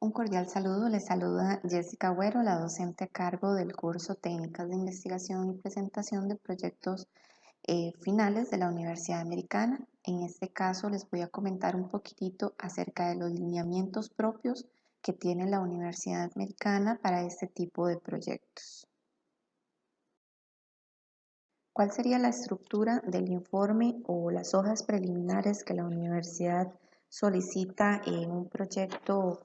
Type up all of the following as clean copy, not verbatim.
Un cordial saludo, les saluda Jessica Agüero, la docente a cargo del curso Técnicas de Investigación y Presentación de Proyectos Finales de la Universidad Americana. En este caso les voy a comentar un poquitito acerca de los lineamientos propios que tiene la Universidad Americana para este tipo de proyectos. ¿Cuál sería la estructura del informe o las hojas preliminares que la universidad solicita en un proyecto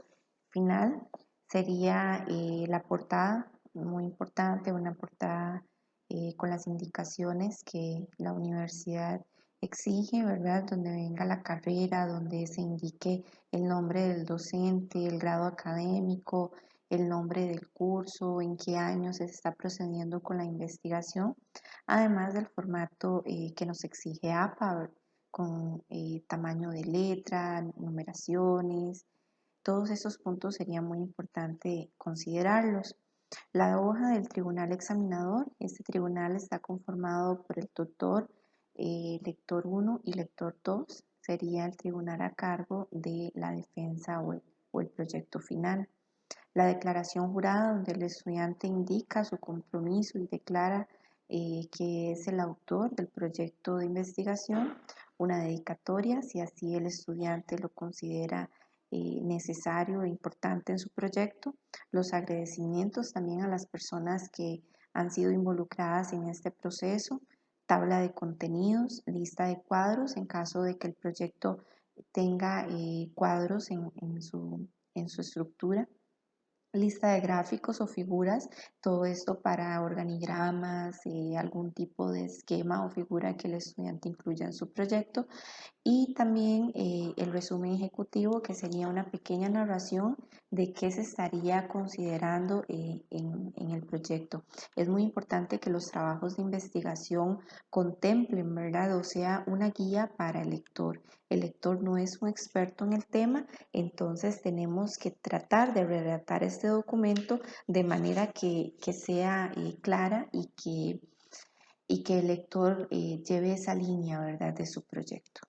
final? Sería la portada, muy importante, una portada con las indicaciones que la universidad exige, ¿verdad? Donde venga la carrera, donde se indique el nombre del docente, el grado académico, el nombre del curso, en qué año se está procediendo con la investigación, además del formato que nos exige APA, con tamaño de letra, numeraciones. Todos esos puntos sería muy importante considerarlos. La hoja del tribunal examinador. Este tribunal está conformado por el tutor, lector 1 y lector 2. Sería el tribunal a cargo de la defensa o el proyecto final. La declaración jurada, donde el estudiante indica su compromiso y declara que es el autor del proyecto de investigación. Una dedicatoria, si así el estudiante lo considera necesario e importante en su proyecto. Los agradecimientos también a las personas que han sido involucradas en este proceso. Tabla de contenidos, lista de cuadros en caso de que el proyecto tenga cuadros en su estructura, lista de gráficos o figuras, todo esto para organigramas, algún tipo de esquema o figura que el estudiante incluya en su proyecto, y también el resumen ejecutivo, que sería una pequeña narración de qué se estaría considerando en el proyecto. Es muy importante que los trabajos de investigación contemplen, ¿verdad? O sea, una guía para el lector. El lector no es un experto en el tema, entonces tenemos que tratar de redactar este documento de manera que sea clara y que el lector lleve esa línea, ¿verdad?, de su proyecto.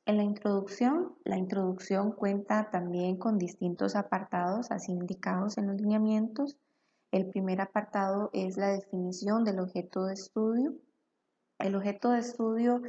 En la introducción cuenta también con distintos apartados, así indicados en los lineamientos. El primer apartado es la definición del objeto de estudio. El objeto de estudio,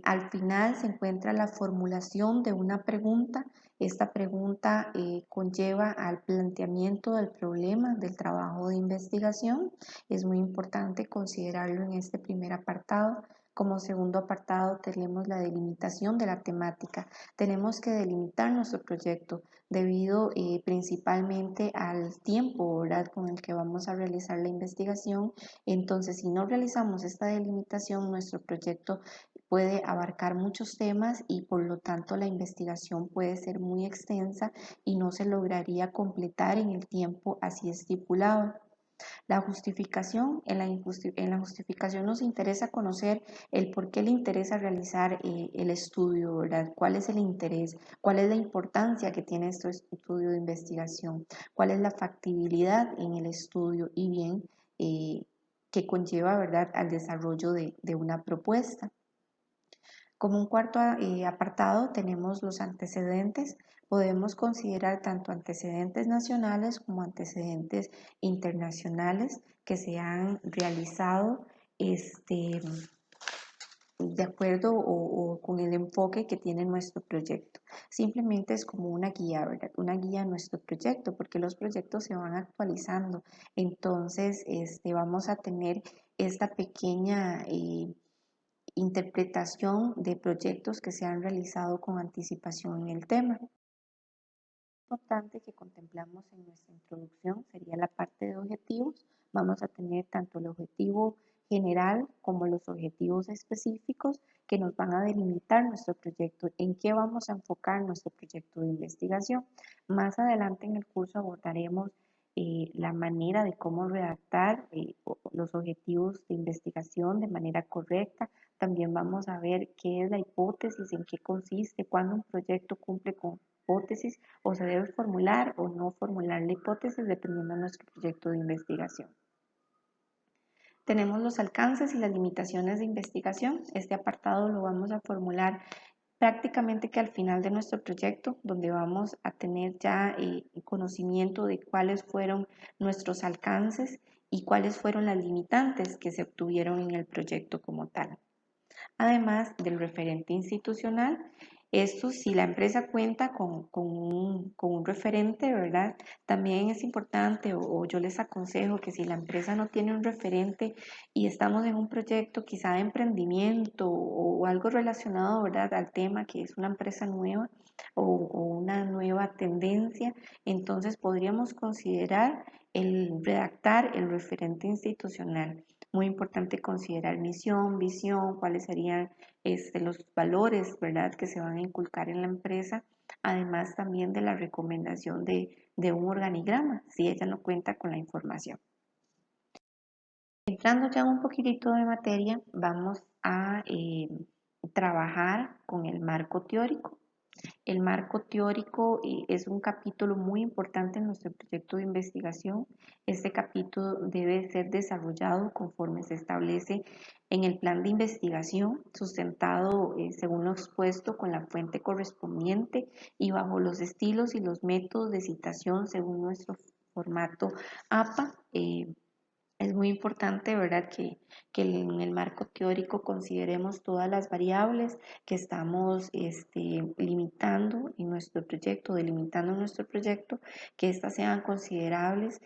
al final se encuentra la formulación de una pregunta. Esta pregunta conlleva al planteamiento del problema del trabajo de investigación. Es muy importante considerarlo en este primer apartado. Como segundo apartado tenemos la delimitación de la temática. Tenemos que delimitar nuestro proyecto debido principalmente al tiempo, ¿verdad?, con el que vamos a realizar la investigación. Entonces, si no realizamos esta delimitación, nuestro proyecto puede abarcar muchos temas y por lo tanto la investigación puede ser muy extensa y no se lograría completar en el tiempo así estipulado. La justificación, en la justificación nos interesa conocer el por qué le interesa realizar el estudio, ¿verdad? ¿Cuál es el interés? ¿Cuál es la importancia que tiene este estudio de investigación? ¿Cuál es la factibilidad en el estudio? Y bien, que conlleva, ¿verdad?, al desarrollo de una propuesta. Como un cuarto apartado tenemos los antecedentes. Podemos considerar tanto antecedentes nacionales como antecedentes internacionales que se han realizado de acuerdo o con el enfoque que tiene nuestro proyecto. Simplemente es como una guía, ¿verdad? Una guía a nuestro proyecto, porque los proyectos se van actualizando. Entonces, vamos a tener esta pequeña interpretación de proyectos que se han realizado con anticipación en el tema. Importante que contemplamos en nuestra introducción sería la parte de objetivos. Vamos a tener tanto el objetivo general como los objetivos específicos que nos van a delimitar nuestro proyecto, en qué vamos a enfocar nuestro proyecto de investigación. Más adelante en el curso abordaremos la manera de cómo redactar los objetivos de investigación de manera correcta, También vamos a ver qué es la hipótesis, en qué consiste, cuándo un proyecto cumple con hipótesis o se debe formular o no formular la hipótesis dependiendo de nuestro proyecto de investigación. Tenemos los alcances y las limitaciones de investigación. Este apartado lo vamos a formular prácticamente que al final de nuestro proyecto, donde vamos a tener ya conocimiento de cuáles fueron nuestros alcances y cuáles fueron las limitantes que se obtuvieron en el proyecto como tal. Además del referente institucional, esto si la empresa cuenta con un referente, ¿verdad? También es importante o yo les aconsejo que si la empresa no tiene un referente y estamos en un proyecto quizá de emprendimiento o algo relacionado, ¿verdad? Al tema que es una empresa nueva o una nueva tendencia, entonces podríamos considerar el redactar el referente institucional. Muy importante considerar misión, visión, cuáles serían los valores, ¿verdad?, que se van a inculcar en la empresa, además también de la recomendación de un organigrama, si ella no cuenta con la información. Entrando ya un poquitito de materia, vamos a trabajar con el marco teórico. El marco teórico es un capítulo muy importante en nuestro proyecto de investigación. Este capítulo debe ser desarrollado conforme se establece en el plan de investigación, sustentado según lo expuesto con la fuente correspondiente y bajo los estilos y los métodos de citación según nuestro formato APA. Es muy importante, ¿verdad?, que en el marco teórico consideremos todas las variables que estamos limitando en nuestro proyecto, delimitando nuestro proyecto, que éstas sean considerables,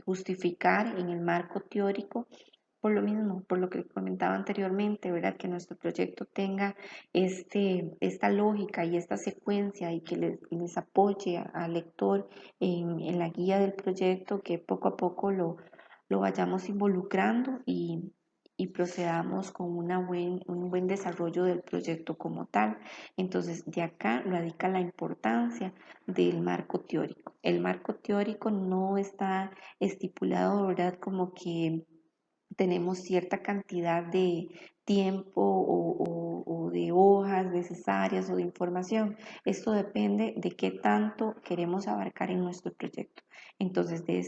justificar en el marco teórico. Por lo mismo, por lo que comentaba anteriormente, ¿verdad? Que nuestro proyecto tenga esta lógica y esta secuencia y que les apoye al lector en la guía del proyecto, que poco a poco lo vayamos involucrando y procedamos con un buen desarrollo del proyecto como tal. Entonces, de acá radica la importancia del marco teórico. El marco teórico no está estipulado, ¿verdad?, como que tenemos cierta cantidad de tiempo o de hojas necesarias o de información. Esto depende de qué tanto queremos abarcar en nuestro proyecto. Entonces, de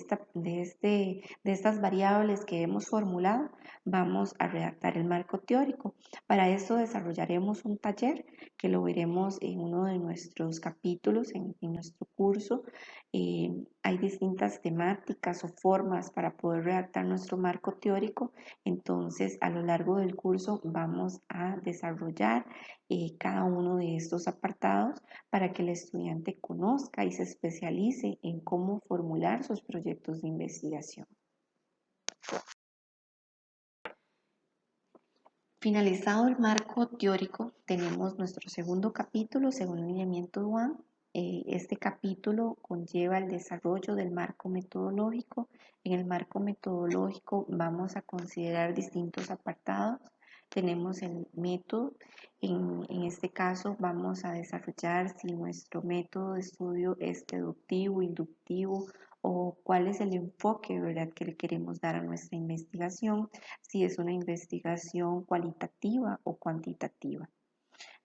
estas variables que hemos formulado, vamos a redactar el marco teórico. Para esto desarrollaremos un taller que lo veremos en uno de nuestros capítulos en nuestro curso. Hay distintas temáticas o formas para poder redactar nuestro marco teórico. Entonces, a lo largo del curso vamos a desarrollar cada uno de estos apartados para que el estudiante conozca y se especialice en cómo formular sus proyectos de investigación. Finalizado el marco teórico, tenemos nuestro segundo capítulo según el lineamiento Duan. Este capítulo conlleva el desarrollo del marco metodológico. En el marco metodológico vamos a considerar distintos apartados. Tenemos el método. En este caso vamos a desarrollar si nuestro método de estudio es deductivo, inductivo o cuál es el enfoque, ¿verdad?, que le queremos dar a nuestra investigación, si es una investigación cualitativa o cuantitativa.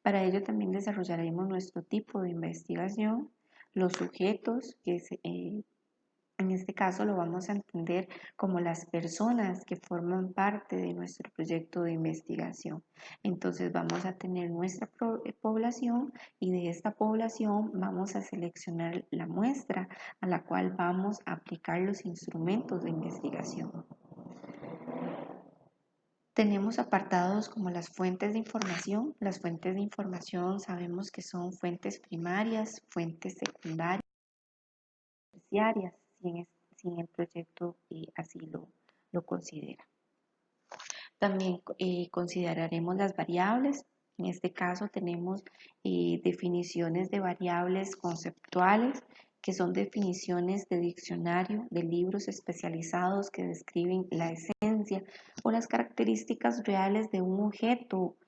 Para ello también desarrollaremos nuestro tipo de investigación, los sujetos, en este caso lo vamos a entender como las personas que forman parte de nuestro proyecto de investigación. Entonces vamos a tener nuestra población y de esta población vamos a seleccionar la muestra a la cual vamos a aplicar los instrumentos de investigación. Tenemos apartados como las fuentes de información. Las fuentes de información sabemos que son fuentes primarias, fuentes secundarias, terciarias, si en el proyecto así lo considera. También consideraremos las variables. En este caso tenemos definiciones de variables conceptuales, que son definiciones de diccionario, de libros especializados que describen la esencia o las características reales de un objeto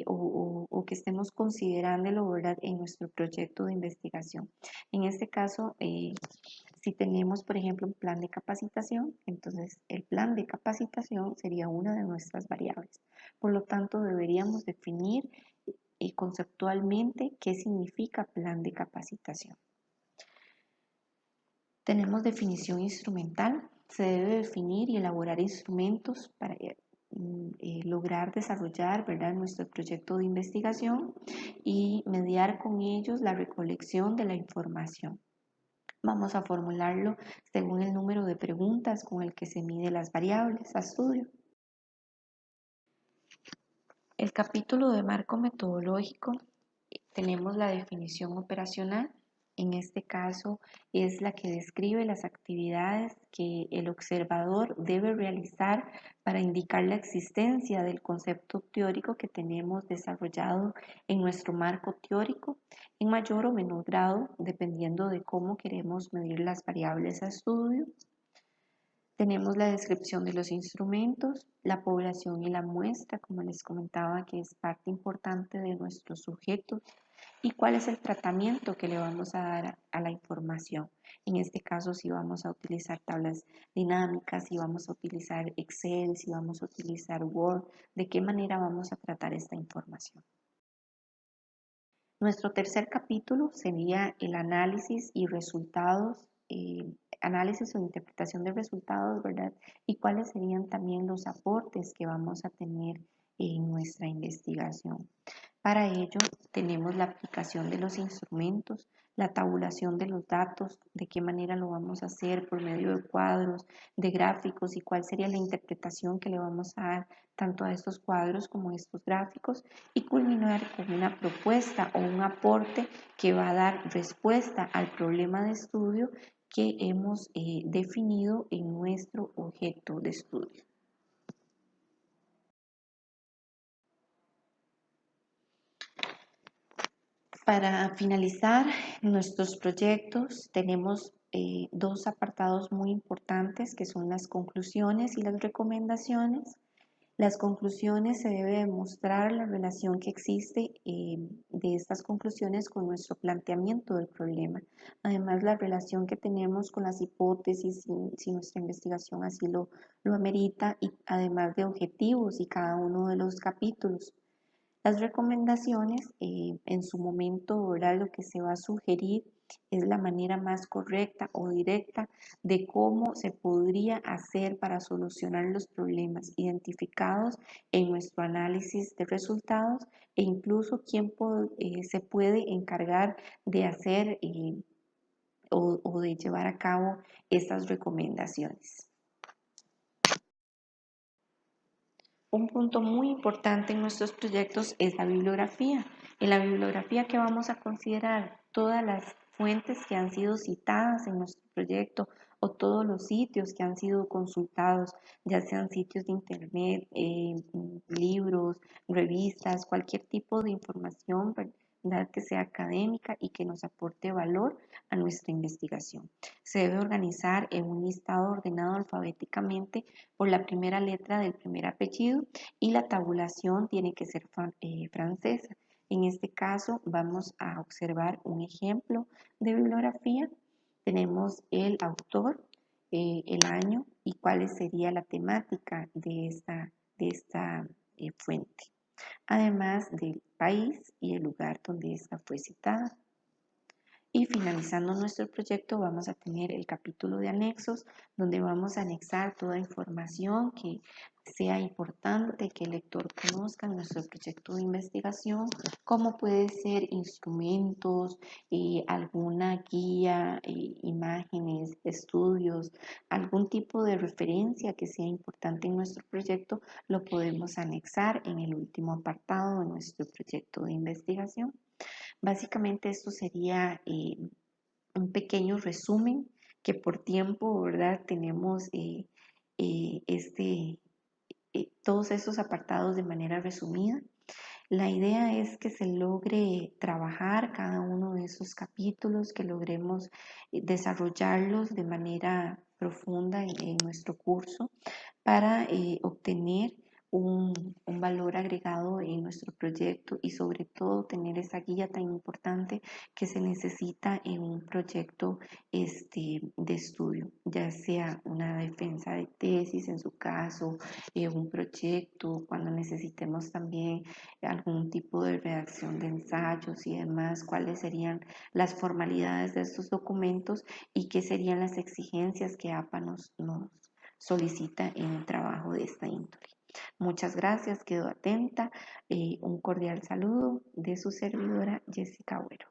o que estemos considerándolo, ¿verdad?, en nuestro proyecto de investigación. En este caso, si tenemos, por ejemplo, un plan de capacitación, entonces el plan de capacitación sería una de nuestras variables. Por lo tanto, deberíamos definir conceptualmente qué significa plan de capacitación. Tenemos definición instrumental. Se debe definir y elaborar instrumentos para lograr desarrollar, ¿verdad?, nuestro proyecto de investigación y mediar con ellos la recolección de la información. Vamos a formularlo según el número de preguntas con el que se mide las variables a estudio. El capítulo de marco metodológico, tenemos la definición operacional. En este caso es la que describe las actividades que el observador debe realizar para indicar la existencia del concepto teórico que tenemos desarrollado en nuestro marco teórico, en mayor o menor grado, dependiendo de cómo queremos medir las variables a estudio. Tenemos la descripción de los instrumentos, la población y la muestra, como les comentaba, que es parte importante de nuestro sujeto, y cuál es el tratamiento que le vamos a dar a la información. En este caso, si vamos a utilizar tablas dinámicas, si vamos a utilizar Excel, si vamos a utilizar Word, de qué manera vamos a tratar esta información. Nuestro tercer capítulo sería el análisis y resultados, análisis o interpretación de resultados, ¿verdad? Y cuáles serían también los aportes que vamos a tener en nuestra investigación. Para ello tenemos la aplicación de los instrumentos, la tabulación de los datos, de qué manera lo vamos a hacer por medio de cuadros, de gráficos y cuál sería la interpretación que le vamos a dar tanto a estos cuadros como a estos gráficos, y culminar con una propuesta o un aporte que va a dar respuesta al problema de estudio que hemos definido en nuestro objeto de estudio. Para finalizar nuestros proyectos tenemos dos apartados muy importantes que son las conclusiones y las recomendaciones. Las conclusiones se debe demostrar la relación que existe de estas conclusiones con nuestro planteamiento del problema. Además, la relación que tenemos con las hipótesis, si nuestra investigación así lo amerita, y además de objetivos y cada uno de los capítulos. Las recomendaciones, en su momento, ¿verdad?, lo que se va a sugerir es la manera más correcta o directa de cómo se podría hacer para solucionar los problemas identificados en nuestro análisis de resultados, e incluso quién se puede encargar de hacer o de llevar a cabo estas recomendaciones. Un punto muy importante en nuestros proyectos es la bibliografía. En la bibliografía que vamos a considerar todas las fuentes que han sido citadas en nuestro proyecto o todos los sitios que han sido consultados, ya sean sitios de internet, libros, revistas, cualquier tipo de información, ¿verdad?, que sea académica y que nos aporte valor a nuestra investigación. Se debe organizar en un listado ordenado alfabéticamente por la primera letra del primer apellido, y la tabulación tiene que ser francesa. En este caso vamos a observar un ejemplo de bibliografía. Tenemos el autor, el año y cuál sería la temática de esta fuente, además del país y el lugar donde esta fue citada. Y finalizando nuestro proyecto vamos a tener el capítulo de anexos, donde vamos a anexar toda información que sea importante que el lector conozca en nuestro proyecto de investigación, como puede ser instrumentos, alguna guía, imágenes, estudios, algún tipo de referencia que sea importante en nuestro proyecto, lo podemos anexar en el último apartado de nuestro proyecto de investigación. Básicamente esto sería un pequeño resumen que por tiempo, ¿verdad?, tenemos todos estos apartados de manera resumida. La idea es que se logre trabajar cada uno de esos capítulos, que logremos desarrollarlos de manera profunda en nuestro curso para obtener un valor agregado en nuestro proyecto y sobre todo tener esa guía tan importante que se necesita en un proyecto de estudio, ya sea una defensa de tesis en su caso, un proyecto, cuando necesitemos también algún tipo de redacción de ensayos y demás, cuáles serían las formalidades de estos documentos y qué serían las exigencias que APA nos solicita en un trabajo de esta índole. Muchas gracias, quedo atenta. Un cordial saludo de su servidora Jessica Agüero.